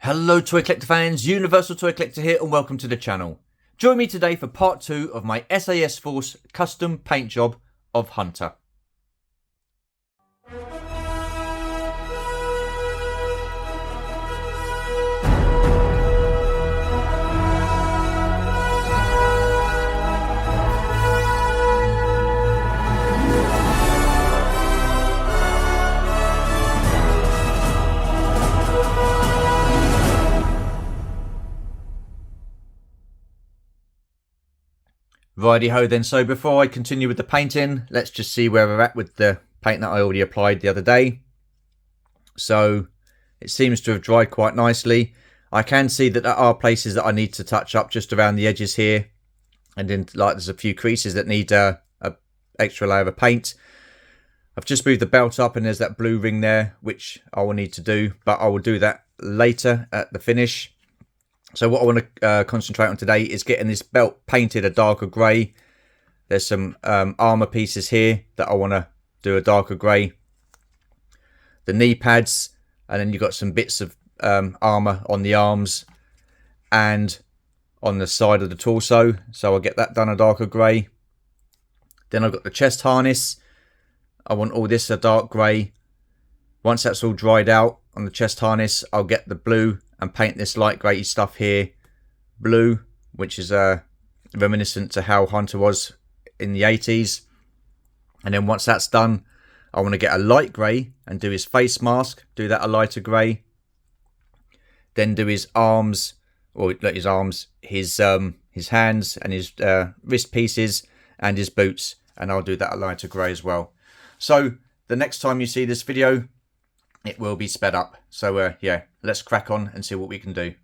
Hello Toy Collector fans, Universal Toy Collector here and welcome to the channel. Join me today for part 2 of my SAS Force custom paint job of Hunter. Righty ho then, so before I continue with the painting, let's just see where we're at with the paint that I already applied the other day. So it seems to have dried quite nicely. I can see that there are places that I need to touch up just around the edges here, and then like there's a few creases that need a extra layer of paint. I've just moved the belt up and there's that blue ring there which I will need to do, but I will do that later at the finish. So what I want to concentrate on today is getting this belt painted a darker grey. There's some armour pieces here that I want to do a darker grey. The knee pads, and then you've got some bits of armour on the arms and on the side of the torso. So I'll get that done a darker grey. Then I've got the chest harness. I want all this a dark grey. Once that's all dried out on the chest harness, I'll get the blue and paint this light grey stuff here blue, which is reminiscent to how Hunter was in the 80s. And then once that's done, I want to get a light grey and do his face mask, do that a lighter grey. Then do his arms, or not his arms, his hands and his wrist pieces and his boots, and I'll do that a lighter grey as well. So the next time you see this video, it will be sped up. So yeah, let's crack on and see what we can do.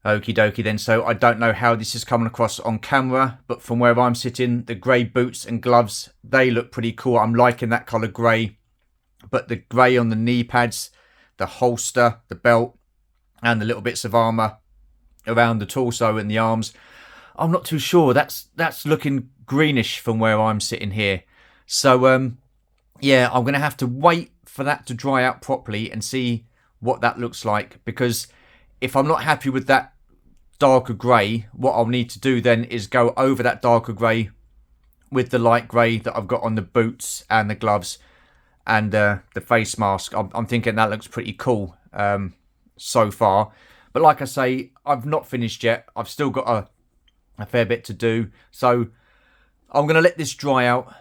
Okie dokie then, so I don't know how this is coming across on camera, but from where I'm sitting, the grey boots and gloves, they look pretty cool. I'm liking that colour grey, but the grey on the knee pads, the holster, the belt, and the little bits of armour around the torso and the arms, I'm not too sure. That's looking greenish from where I'm sitting here. So, yeah, I'm going to have to wait for that to dry out properly and see what that looks like, because if I'm not happy with that darker grey, what I'll need to do then is go over that darker grey with the light grey that I've got on the boots and the gloves and the face mask. I'm thinking that looks pretty cool so far. But like I say, I've not finished yet. I've still got a fair bit to do. So I'm going to let this dry out,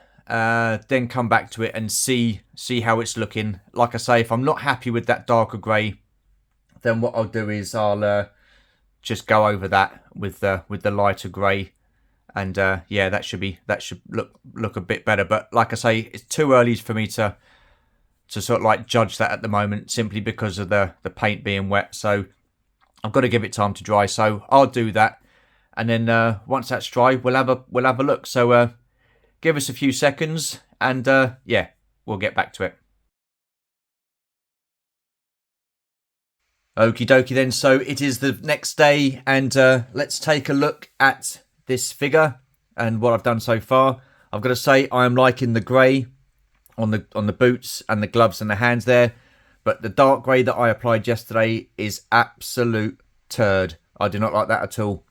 then come back to it and see how it's looking. Like I say, if I'm not happy with that darker grey, then what I'll do is I'll just go over that with the lighter grey, and yeah, that should look a bit better. But like I say, it's too early for me to sort of like judge that at the moment, simply because of the paint being wet. So I've got to give it time to dry. So I'll do that, and then once that's dry, we'll have a look. So give us a few seconds, and yeah, we'll get back to it. Okie dokie then, so it is the next day, and let's take a look at this figure and what I've done so far. I've got to say, I am liking the grey on the boots and the gloves and the hands there, but the dark grey that I applied yesterday is absolute turd. I do not like that at all.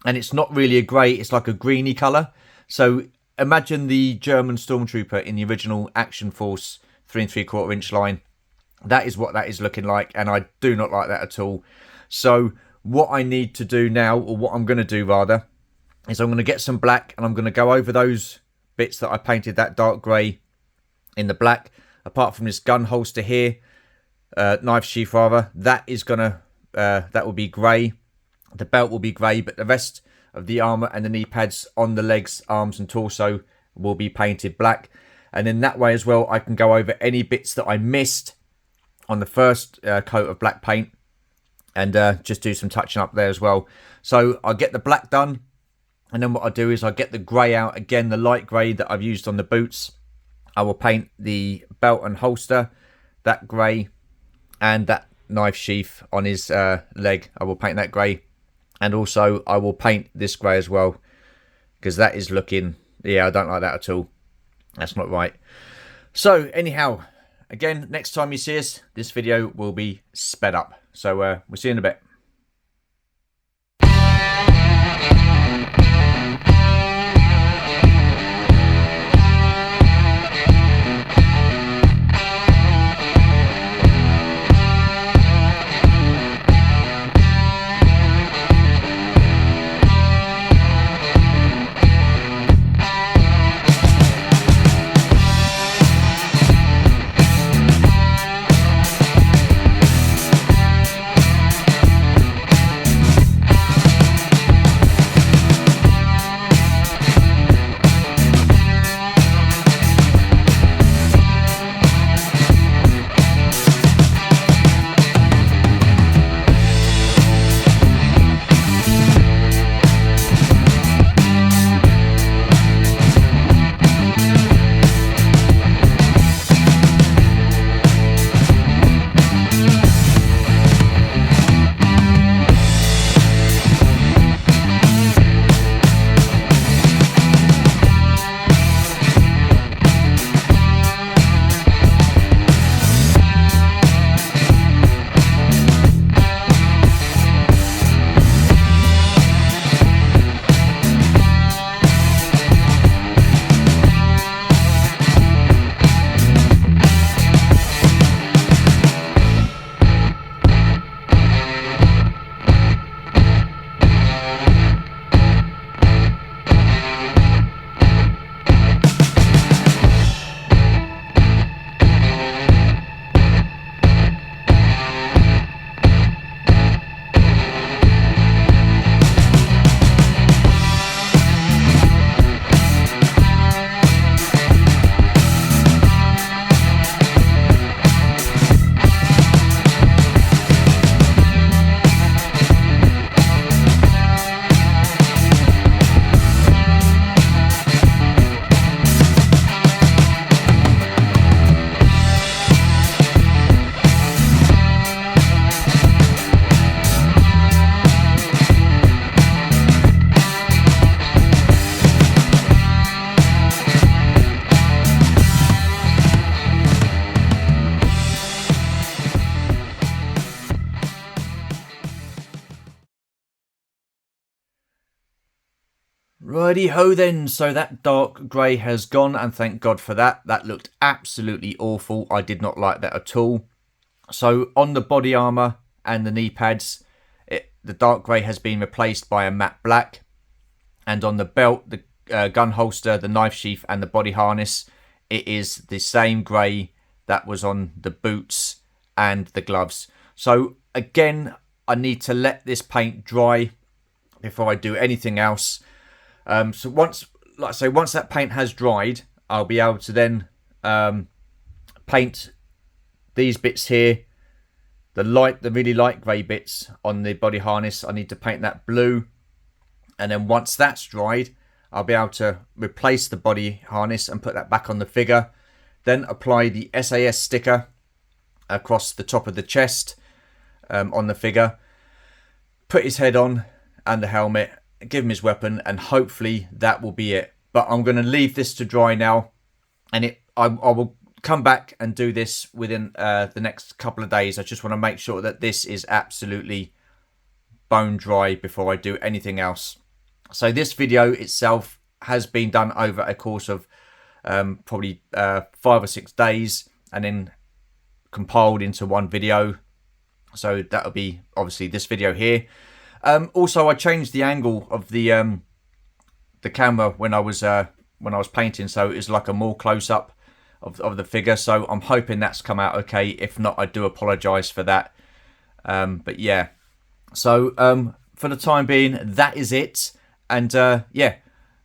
And it's not really a grey, it's like a greeny colour. So imagine the German Stormtrooper in the original Action Force 3 3/4 inch line. That is what that is looking like, and I do not like that at all. So what I need to do now, or what I'm going to do rather, is I'm going to get some black, and I'm going to go over those bits that I painted that dark grey in the black. Apart from this gun holster here, knife sheath rather, that will be grey. The belt will be grey, but the rest of the armour and the knee pads on the legs, arms and torso will be painted black. And then that way as well, I can go over any bits that I missed on the first coat of black paint, and just do some touching up there as well. So I'll get the black done, and then what I'll do is I'll get the grey out again, the light grey that I've used on the boots. I will paint the belt and holster, that grey, and that knife sheath on his leg. I will paint that grey, and also I will paint this grey as well, because that is looking, yeah, I don't like that at all. That's not right. So anyhow, again, next time you see us, this video will be sped up. So we'll see you in a bit. Righty ho then, so that dark grey has gone, and thank God for that. That looked absolutely awful. I did not like that at all. So on the body armour and the knee pads, the dark grey has been replaced by a matte black. And on the belt, the gun holster, the knife sheath and the body harness, it is the same grey that was on the boots and the gloves. So again, I need to let this paint dry before I do anything else. So once that paint has dried, I'll be able to then paint these bits here, the really light grey bits on the body harness. I need to paint that blue, and then once that's dried, I'll be able to replace the body harness and put that back on the figure. Then apply the SAS sticker across the top of the chest on the figure. Put his head on and the helmet, give him his weapon, and hopefully that will be it. But I'm going to leave this to dry now, and I will come back and do this within the next couple of days. I just want to make sure that this is absolutely bone dry before I do anything else. So this video itself has been done over a course of probably 5 or 6 days, and then compiled into one video. So that'll be obviously this video here. Also, I changed the angle of the camera when I was painting, so it's like a more close up of the figure. So I'm hoping that's come out okay. If not, I do apologise for that. But yeah, so for the time being, that is it. And yeah,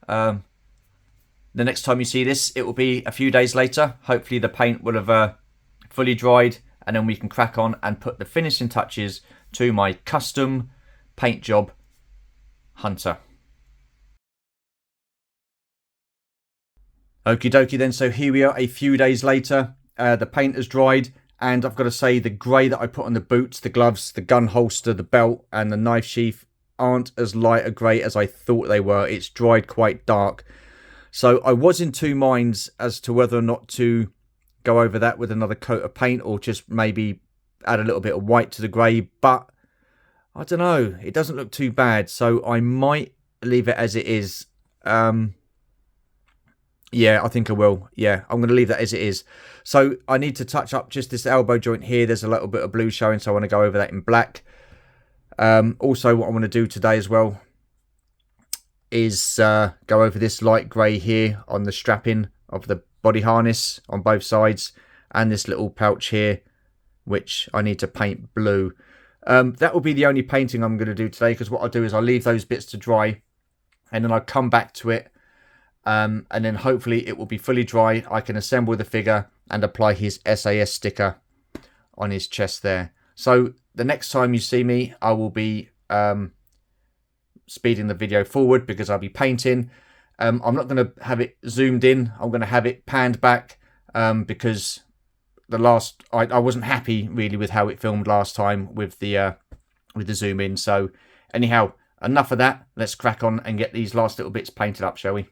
the next time you see this, it will be a few days later. Hopefully the paint will have fully dried, and then we can crack on and put the finishing touches to my custom paint job Hunter. Okie dokie then, so here we are a few days later. The paint has dried, and I've got to say the grey that I put on the boots, the gloves, the gun holster, the belt and the knife sheath aren't as light a grey as I thought they were. It's dried quite dark. So I was in two minds as to whether or not to go over that with another coat of paint, or just maybe add a little bit of white to the grey, but I don't know, it doesn't look too bad, so I might leave it as it is. Yeah, I think I will. Yeah, I'm going to leave that as it is. So I need to touch up just this elbow joint here. There's a little bit of blue showing, so I want to go over that in black. Also, what I want to do today as well is go over this light grey here on the strapping of the body harness on both sides, and this little pouch here, which I need to paint blue. That will be the only painting I'm going to do today, because what I'll do is I'll leave those bits to dry, and then I'll come back to it, and then hopefully it will be fully dry. I can assemble the figure and apply his SAS sticker on his chest there. So the next time you see me, I will be speeding the video forward, because I'll be painting. I'm not going to have it zoomed in. I'm going to have it panned back, because I wasn't happy really with how it filmed last time with the zoom in. So anyhow, enough of that. Let's crack on and get these last little bits painted up, shall we?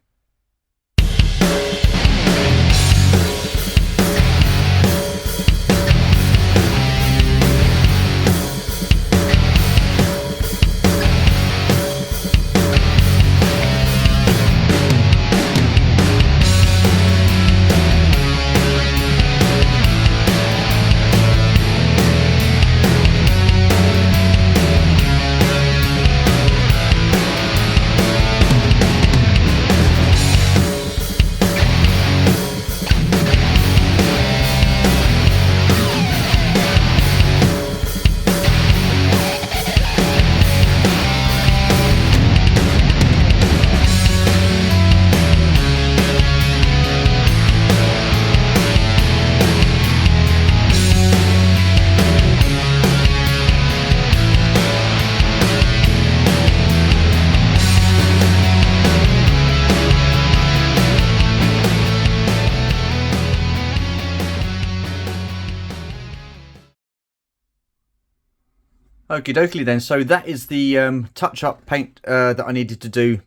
Okie dokie then, so that is the touch-up paint that I needed to do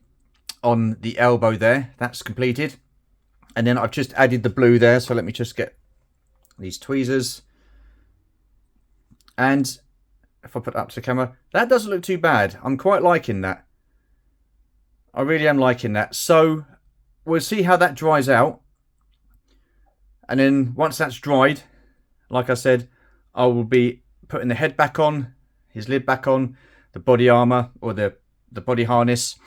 on the elbow there. That's completed. And then I've just added the blue there, so let me just get these tweezers. And if I put it up to the camera, that doesn't look too bad. I'm quite liking that. I really am liking that. So we'll see how that dries out. And then once that's dried, like I said, I will be putting the head back on, his lid back on, the body armor or the body harness,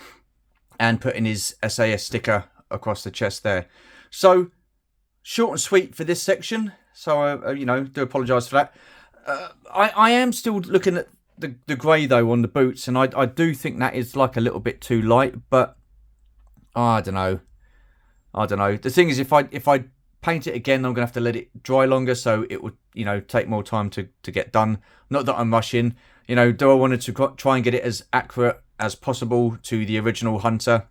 and putting his SAS sticker across the chest there. So short and sweet for this section. So I do apologise for that. I am still looking at the grey though on the boots, and I do think that is like a little bit too light, but I don't know. The thing is, if I paint it again, I'm gonna have to let it dry longer, so it would take more time to get done. Not that I'm rushing. Do I want to try and get it as accurate as possible to the original Hunter,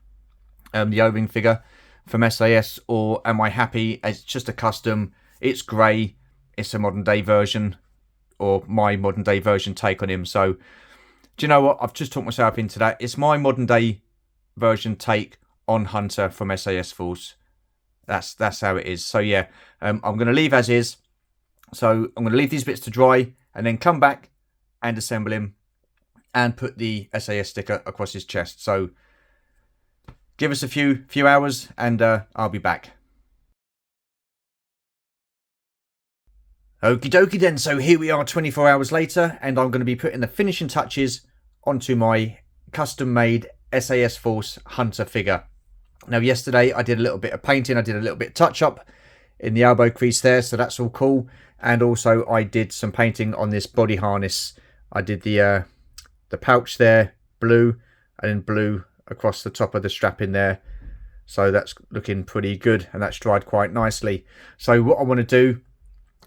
the O-ring figure from SAS, or am I happy as just a custom? It's grey. It's a modern day version, or my modern day version take on him. So, do you know what? I've just talked myself into that. It's my modern day version take on Hunter from SAS Force. That's how it is. So yeah, I'm going to leave as is. So I'm going to leave these bits to dry and then come back and assemble him and put the SAS sticker across his chest. So give us a few hours and I'll be back. Okie dokie then, so here we are 24 hours later, and I'm going to be putting the finishing touches onto my custom made SAS Force Hunter figure. Now yesterday I did a little bit of painting, I did a little bit of touch up in the elbow crease there, so that's all cool. And also I did some painting on this body harness. I did the pouch there, blue, and then blue across the top of the strap in there. So that's looking pretty good, and that's dried quite nicely. So what I want to do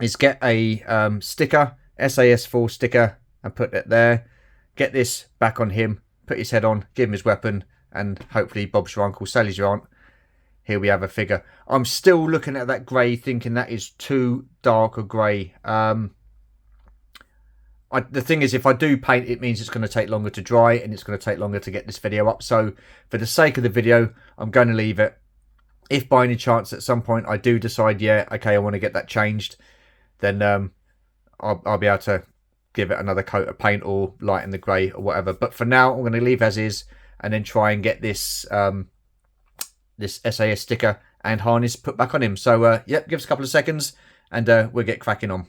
is get a sticker, SAS Force sticker, and put it there. Get this back on him, put his head on, give him his weapon, and hopefully Bob's your uncle, Sally's your aunt. Here we have a figure. I'm still looking at that grey, thinking that is too dark a grey. The thing is, if I do paint, it means it's going to take longer to dry, and it's going to take longer to get this video up. So for the sake of the video, I'm going to leave it. If by any chance at some point I do decide, yeah, okay, I want to get that changed, then I'll be able to give it another coat of paint or lighten the grey or whatever. But for now, I'm going to leave as is and then try and get this this SAS sticker and harness put back on him. So yep, give us a couple of seconds and we'll get cracking on.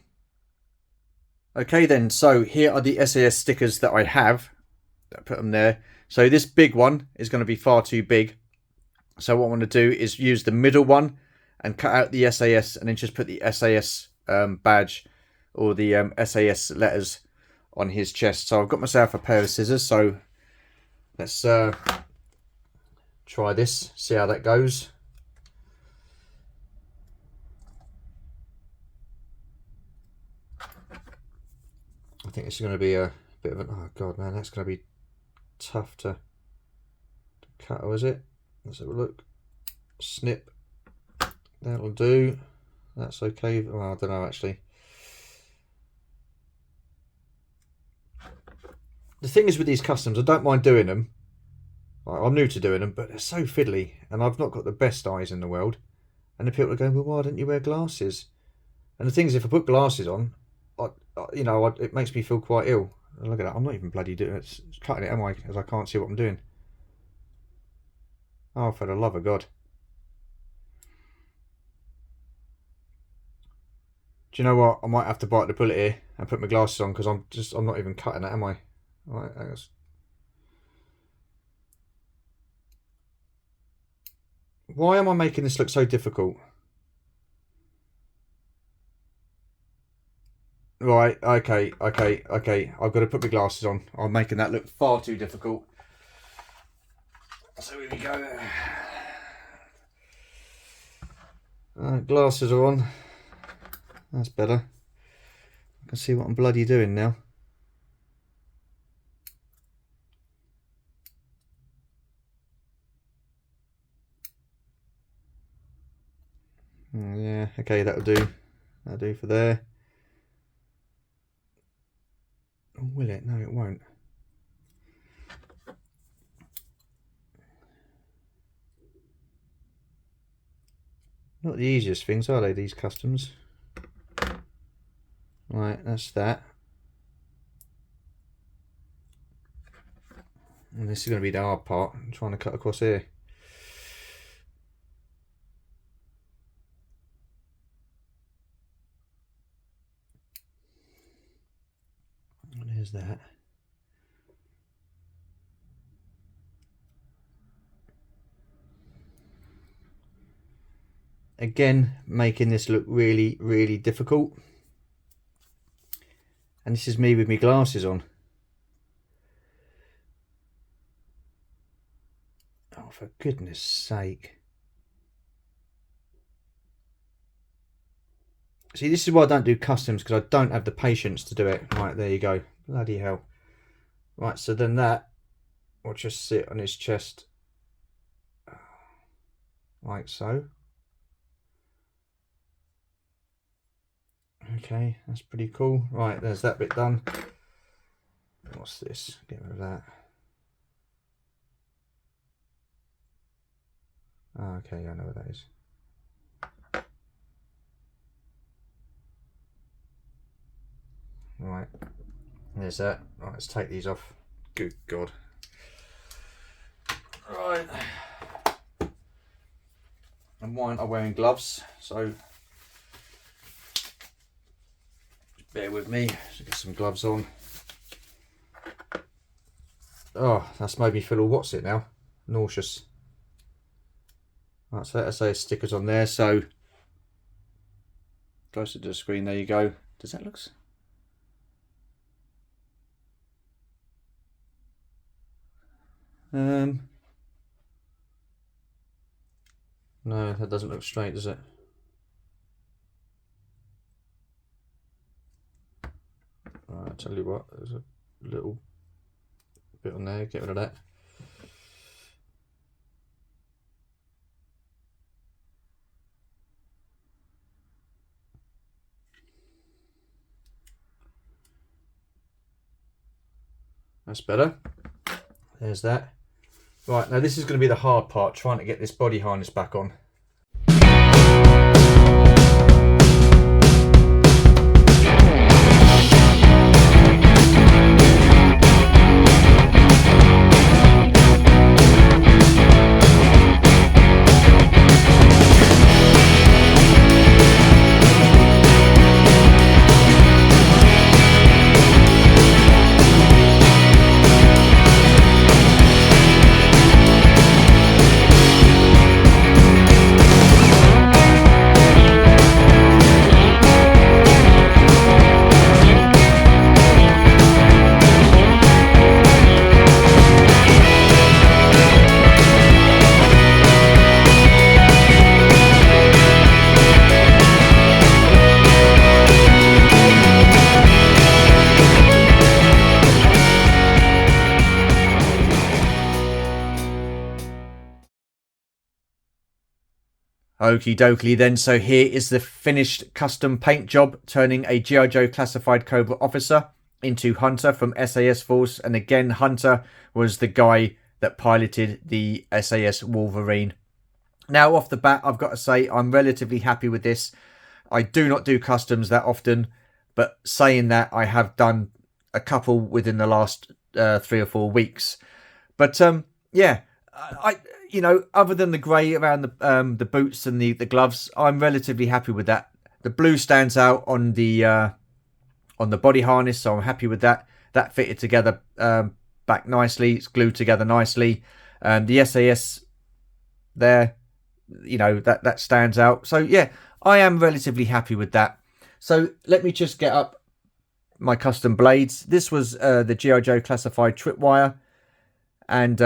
Okay then, so here are the SAS stickers that I have. I put them there. So this big one is going to be far too big. So what I want to do is use the middle one and cut out the SAS and then just put the SAS badge or the SAS letters on his chest. So I've got myself a pair of scissors, so let's try this, see how that goes. I think it's going to be a bit of an, oh god man, that's going to be tough to cut, or is it? Let's have a look. Snip. That'll do. That's okay. Well, I don't know actually. The thing is with these customs, I don't mind doing them. I'm new to doing them, but they're so fiddly, and I've not got the best eyes in the world. And the people are going, well, why don't you wear glasses? And the thing is, if I put glasses on, it makes me feel quite ill. Look at that. I'm not even bloody doing it. It's cutting it, am I? As I can't see what I'm doing. Oh, for the love of God. Do you know what? I might have to bite the bullet here and put my glasses on, because I'm not even cutting it, am I? Right, why am I making this look so difficult? Right, okay. I've got to put my glasses on. I'm making that look far too difficult. So here we go. Glasses are on. That's better. I can see what I'm bloody doing now. Yeah, okay, that'll do. That'll do for there. Oh, will it? No, it won't. Not the easiest things, are they, these customs? Right, that's that. And this is going to be the hard part. I'm trying to cut across here. And there's that. Again, making this look really, really difficult. And this is me with my glasses on. Oh, for goodness sake. See, this is why I don't do customs, because I don't have the patience to do it. Right, there you go. Bloody hell. Right, so then that will just sit on his chest. Like so. Okay, that's pretty cool. Right, there's that bit done. What's this? Get rid of that. Oh, okay, I know what that is. Right, there's that. Right, let's take these off. Good God. Right. And mine are wearing gloves, so bear with me. Let's get some gloves on. Oh, that's made me feel all what's it now? Nauseous. Right, so that says stickers on there, so closer to the screen, there you go. Does that look? No, that doesn't look straight, does it? Right, I'll tell you what, there's a little bit on there, get rid of that. That's better. There's that. Right, now this is going to be the hard part, trying to get this body harness back on. Okie dokie then, so here is the finished custom paint job, turning a G.I. Joe classified Cobra officer into Hunter from SAS Force. And again, Hunter was the guy that piloted the SAS Wolverine. Now off the bat, I've got to say I'm relatively happy with this. I do not do customs that often, but saying that, I have done a couple within the last 3 or 4 weeks. But yeah, you know, other than the grey around the boots and the gloves, I'm relatively happy with that. The blue stands out on the body harness, so I'm happy with that. That fitted together back nicely. It's glued together nicely. The SAS there, you know, that stands out. So yeah, I am relatively happy with that. So let me just get up my custom blades. This was the G.I. Joe classified tripwire, and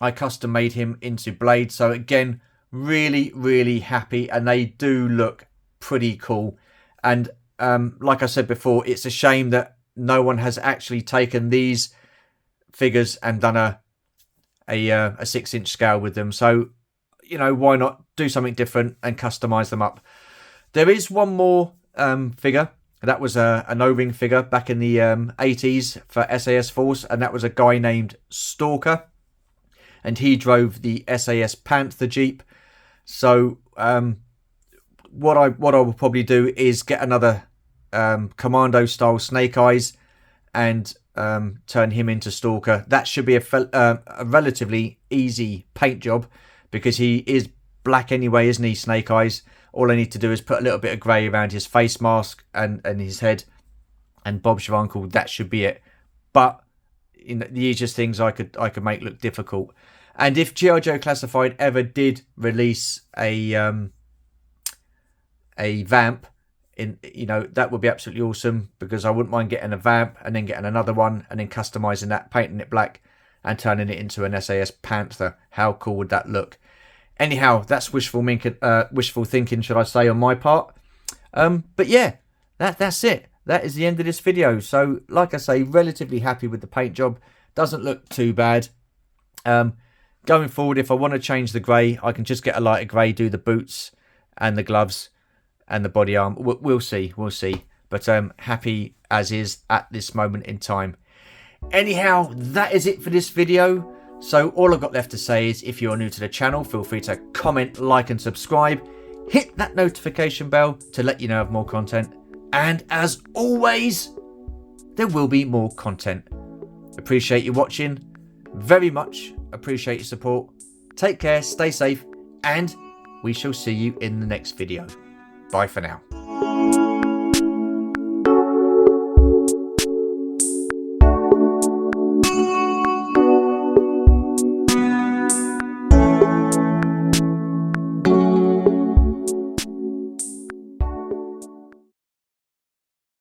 I custom made him into blades. So again, really, really happy, and they do look pretty cool. And like I said before, it's a shame that no one has actually taken these figures and done a 6-inch scale with them. So, you know, why not do something different and customize them up? There is one more figure. That was an O-ring figure back in the 80s for SAS Force, and that was a guy named Stalker, and he drove the SAS Panther Jeep. So what I will probably do is get another commando style Snake Eyes and turn him into Stalker. That should be a relatively easy paint job because he is black anyway, isn't he, Snake Eyes? All I need to do is put a little bit of grey around his face mask and his head, and Bob's your uncle. That should be it. But the easiest things I could make look difficult. And if G.I. Joe Classified ever did release a vamp, that would be absolutely awesome, because I wouldn't mind getting a vamp and then getting another one and then customizing that, painting it black and turning it into an SAS Panther. How cool would that look? Anyhow, that's wishful thinking, should I say, on my part. But yeah, that's it. That is the end of this video. So, like I say, relatively happy with the paint job. Doesn't look too bad. Going forward, if I want to change the grey, I can just get a lighter grey, do the boots and the gloves and the body arm. We'll see. But happy as is at this moment in time. Anyhow, that is it for this video. So all I've got left to say is, if you're new to the channel, feel free to comment, like and subscribe. Hit that notification bell to let you know of more content. And as always, there will be more content. Appreciate you watching. Very much appreciate your support. Take care, stay safe, and we shall see you in the next video. Bye for now.